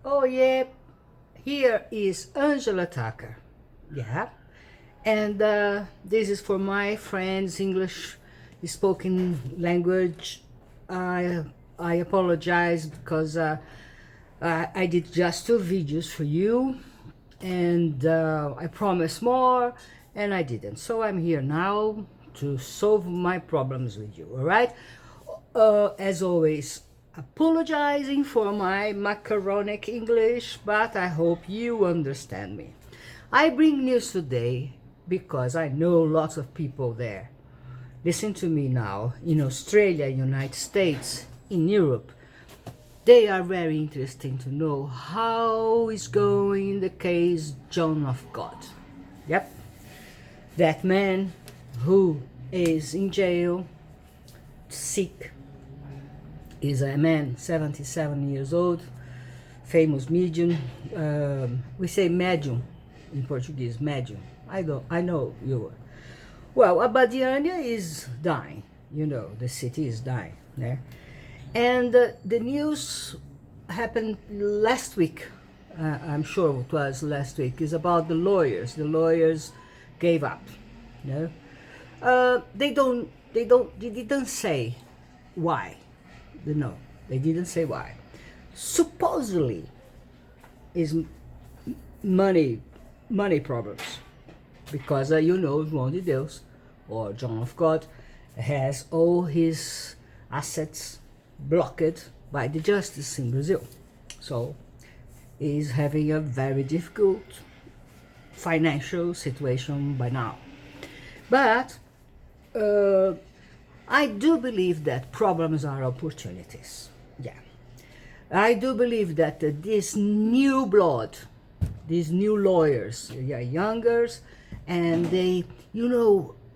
Oh yeah, here is Angela Tucker. Yeah, and this is for my friends English spoken language. I I apologize because I did just two videos for you, and I promised more, and I didn't. So I'm here now to solve my problems with you. All right. As always, apologizing for my macaronic English, but I hope you understand me. I bring news today because I know lots of people there. Listen to me now. In Australia, United States, in Europe, they are very interesting to know how is going in the case John of God. Yep, that man who is in jail, sick, is a man 77 years old, famous medium. We say medium in Portuguese, medium. I know you. Well, Abadiania is dying. The city is dying. Yeah? And the news happened last week. I'm sure it was last week. Is about the lawyers. The lawyers gave up. No, they don't. They didn't say why. No, they didn't say why. Supposedly, is money problems, because João de Deus or John of God has all his assets blocked by the justice in Brazil, so he's having a very difficult financial situation by now. But I do believe that problems are opportunities. Yeah. I do believe that this new blood, these new lawyers, yeah, youngers, and they,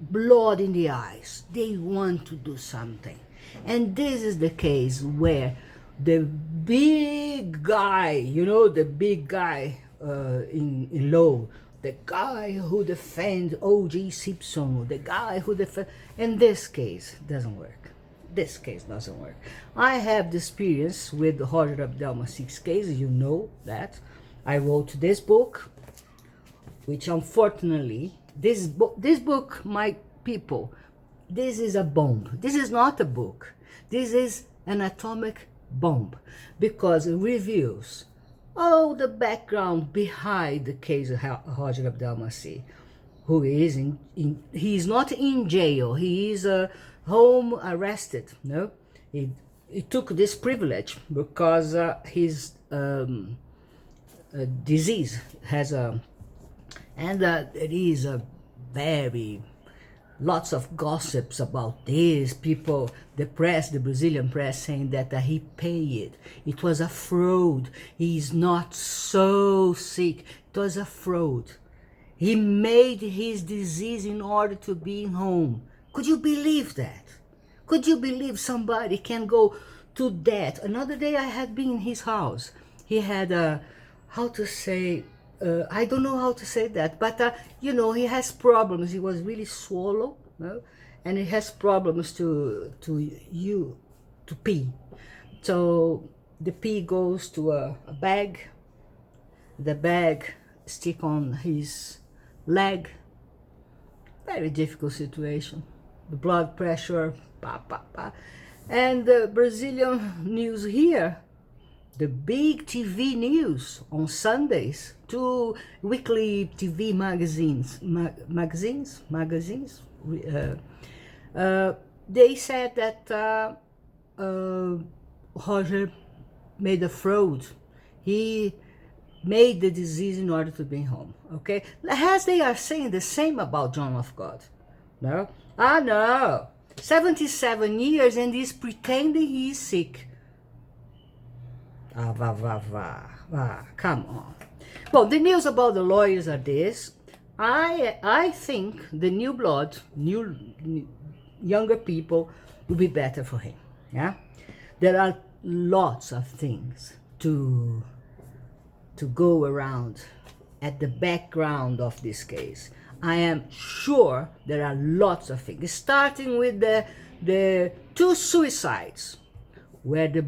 blood in the eyes. They want to do something. And this is the case where the big guy, the big guy in law, the guy who defends O.J. Simpson, the guy who defends, in this case, doesn't work. This case doesn't work. I have the experience with the Roger Abdelmasik's case, you know that. I wrote this book, which unfortunately, this book, my people, this is a bomb. This is not a book. This is an atomic bomb, because it reveals all the background behind the case of Roger Abdelmasih, who is he is not in jail. He is home arrested. No, he took this privilege because his disease has and there is a very lots of gossips about this. People, the press, the Brazilian press, saying that he paid. It was a fraud. He's not so sick. It was a fraud. He made his disease in order to be home. Could you believe that? Could you believe somebody can go to that? Another day I had been in his house. He had how to say, I don't know how to say that, but he has problems. He was really swallow, no? And he has problems to pee. So the pee goes to a bag. The bag stick on his leg. Very difficult situation. The blood pressure, and the Brazilian news here. The big TV news on Sundays, two weekly TV magazines, they said that Roger made a fraud. He made the disease in order to be home. Okay, as they are saying the same about John of God. No, no, 77 years and he's pretending he's sick. Come on. Well, the news about the lawyers are this. I think the new blood, younger people will be better for him. Yeah, there are lots of things to go around at the background of this case. I am sure there are lots of things, starting with the two suicides, where are the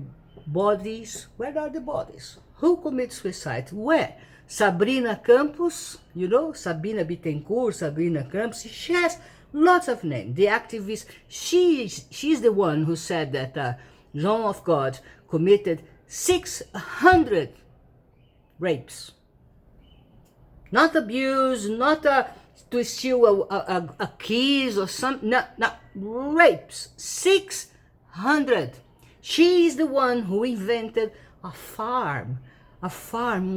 bodies? Who commits suicide? Where? Sabrina Campos, you know, Sabina Bittencourt, Sabrina Campos. She has lots of names. The activist, she's the one who said that John of God committed 600 rapes. Not abuse, not to steal a keys or something. No, rapes. 600. She is the one who invented a farm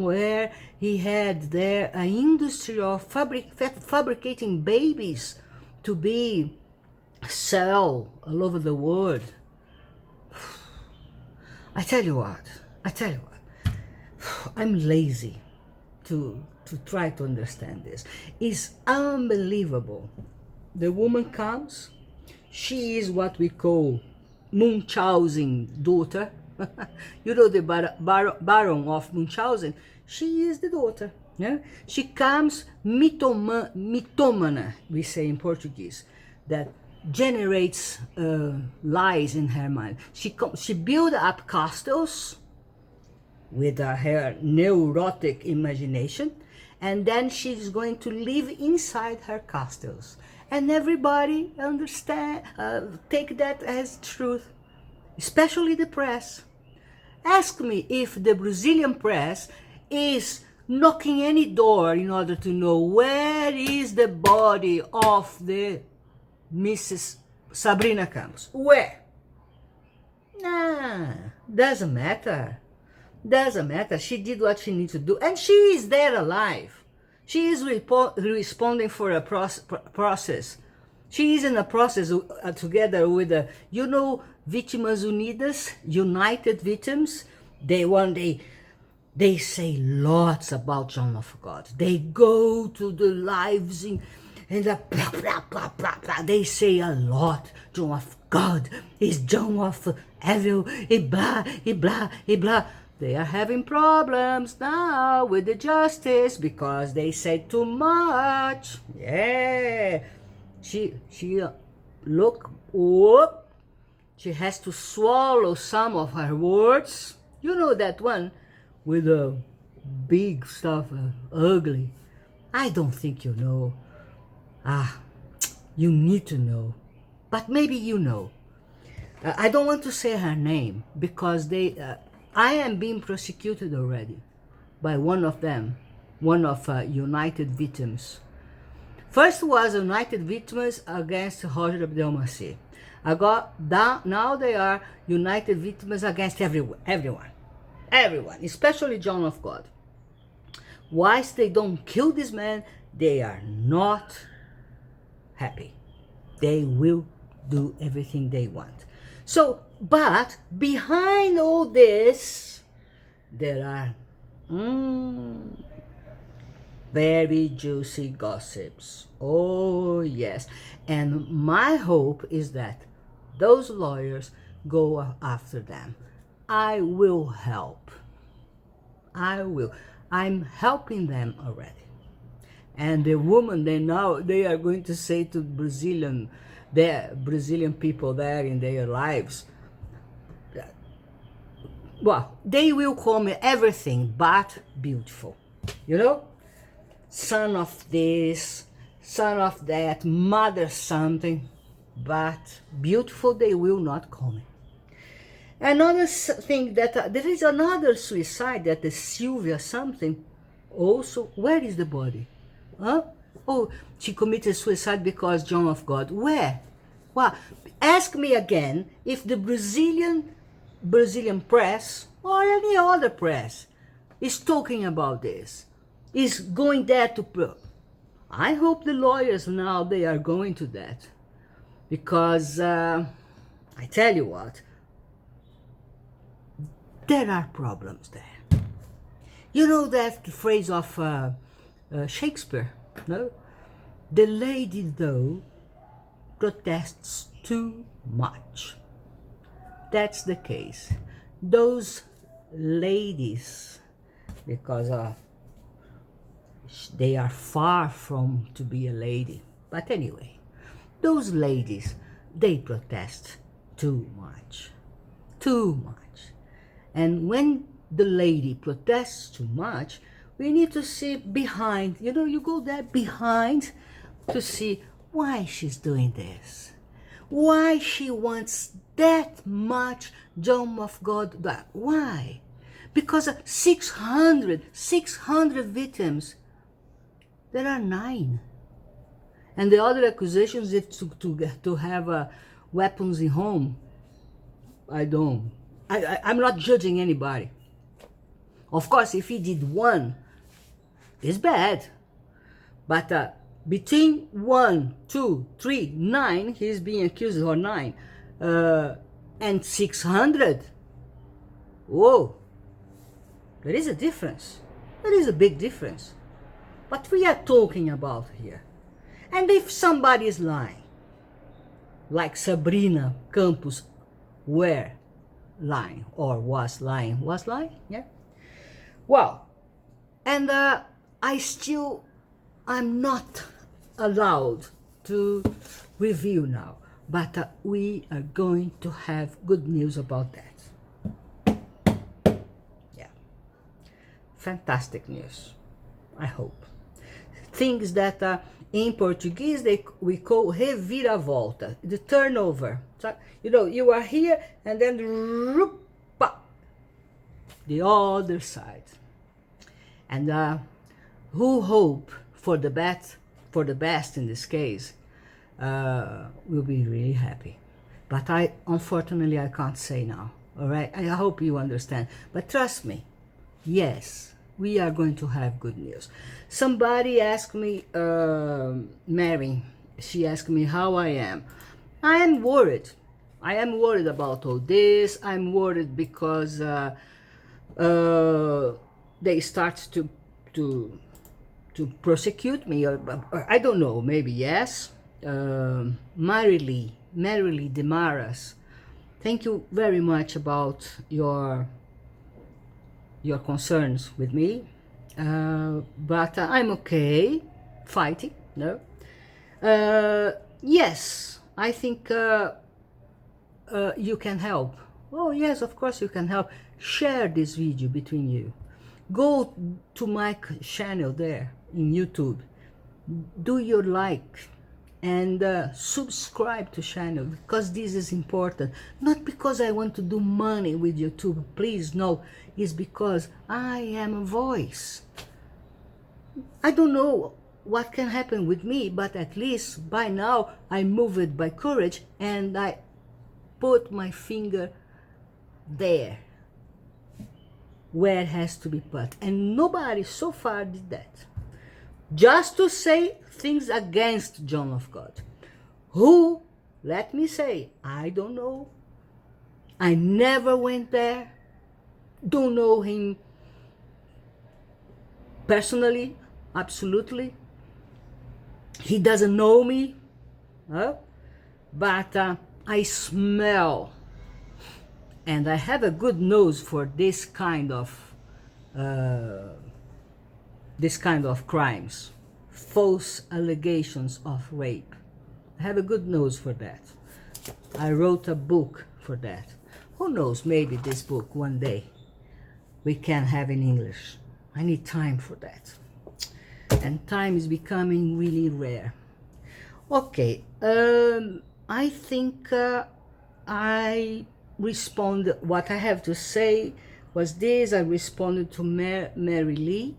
where he had there an industry of fabricating babies to be sell all over the world. I tell you what, I'm lazy to try to understand this. It's unbelievable. The woman comes, she is what we call Munchausen daughter. You know the Baron of Munchausen? She is the daughter. Yeah? She comes mitomana, we say in Portuguese, that generates lies in her mind. She built up castles with her neurotic imagination, and then she's going to live inside her castles. And everybody take that as truth, especially the press. Ask me if the Brazilian press is knocking any door in order to know where is the body of the Mrs. Sabrina Campos. Where? Nah, doesn't matter. Doesn't matter. She did what she needs to do, and she is there alive. She is responding for a process. She is in a process together with you know, Vítimas Unidas, United Victims. They say lots about John of God. They go to the lives and the blah, blah, blah, blah, blah. They say a lot. John of God is John of evil, blah, blah, blah. They are having problems now with the justice because they said too much. Yeah. She look, whoop. She has to swallow some of her words. You know that one with the big stuff, ugly. I don't think you know. You need to know. But maybe you know. I don't want to say her name because I am being prosecuted already by one of them, one of United Victims. First was United Victims against Roger Abdelmaci. Now they are United Victims against everyone, especially John of God. Whilst they don't kill this man, they are not happy. They will do everything they want. So, but behind all this, there are very juicy gossips. Oh yes. And my hope is that those lawyers go after them. I will help. I'm helping them already. And the woman, they are going to say to Brazilian people there in their lives, well, they will call me everything but beautiful. You know? Son of this, son of that, mother something, but beautiful they will not call me. Another thing that there is another suicide that is Sylvia something. Also, where is the body? Huh? Oh, she committed suicide because John of God. Where? Well, ask me again if the Brazilian press or any other press is talking about this, is going there to prove. I hope the lawyers now, they are going to that, because I tell you what, there are problems there. You know that phrase of Shakespeare, no? The lady, though, protests too much. That's the case. Those ladies, because they are far from to be a lady. But anyway, those ladies, they protest too much. Too much. And when the lady protests too much, we need to see behind, you go there behind to see why she's doing this. Why she wants that much John of God back. Why? Because 600 victims, there are 9. And the other accusations is to have weapons in home. I'm not judging anybody. Of course, if he did 1, it's bad. But between 1, 2, 3, 9, he's being accused, or 9, and 600, whoa, there is a difference. There is a big difference. What we are talking about here. And if somebody is lying, like Sabrina Campos were lying, or was lying, yeah? Well, and I'm not allowed to review now, but we are going to have good news about that. Yeah, fantastic news, I hope. Things that in Portuguese we call reviravolta, the turnover. So, you are here and then the other side. And who hope for the best in this case will be really happy. But unfortunately I can't say now. All right, I hope you understand. But trust me, yes, we are going to have good news. Somebody asked me, Mary, she asked me how I am. I am worried. I am worried about all this. I'm worried because they start to prosecute me, or I don't know, maybe yes. Marilee Demaras, thank you very much about your concerns with me, but I'm okay fighting. No, yes, I think you can help. Oh yes, of course you can help. Share this video between you. Go to my channel there in YouTube, do your like, and subscribe to channel, because this is important. Not because I want to do money with YouTube, please, no. It's because I am a voice. I don't know what can happen with me, but at least by now I moved by courage and I put my finger there where it has to be put, and nobody so far did that. Just to say things against John of God, who, let me say, I don't know. I never went there. Don't know him personally, absolutely. He doesn't know me, but I smell, and I have a good nose for this kind of crimes, false allegations of rape. I have a good nose for that. I wrote a book for that. Who knows, maybe this book one day we can have in English. I need time for that. And time is becoming really rare. Okay, I think I responded, what I have to say was this. I responded to Mary Lee,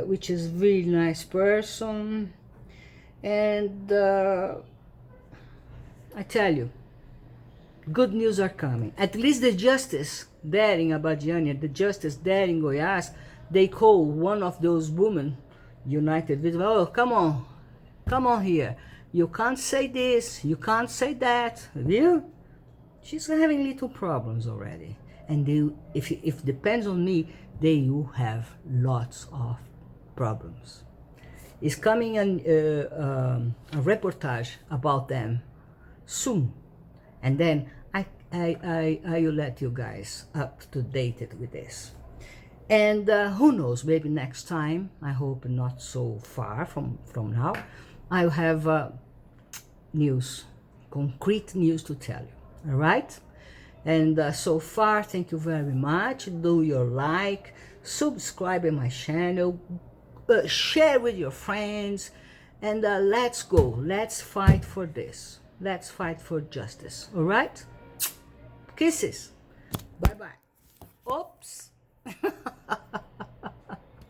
which is a really nice person. And I tell you, good news are coming. At least the justice there in Abadiania, the justice there in Goiás, they call one of those women, united with, oh, come on here. You can't say this, you can't say that. You? She's having little problems already. And they, if it depends on me, they will have lots of problems. It's coming a reportage about them soon. And then I will let you guys up to date with this. And who knows, maybe next time, I hope not so far from now, I'll have news, concrete news to tell you. All right? And so far, thank you very much. Do your like, subscribe in my channel, share with your friends, and let's go. Let's fight for this. Let's fight for justice. All right? Kisses. Bye-bye. Oops.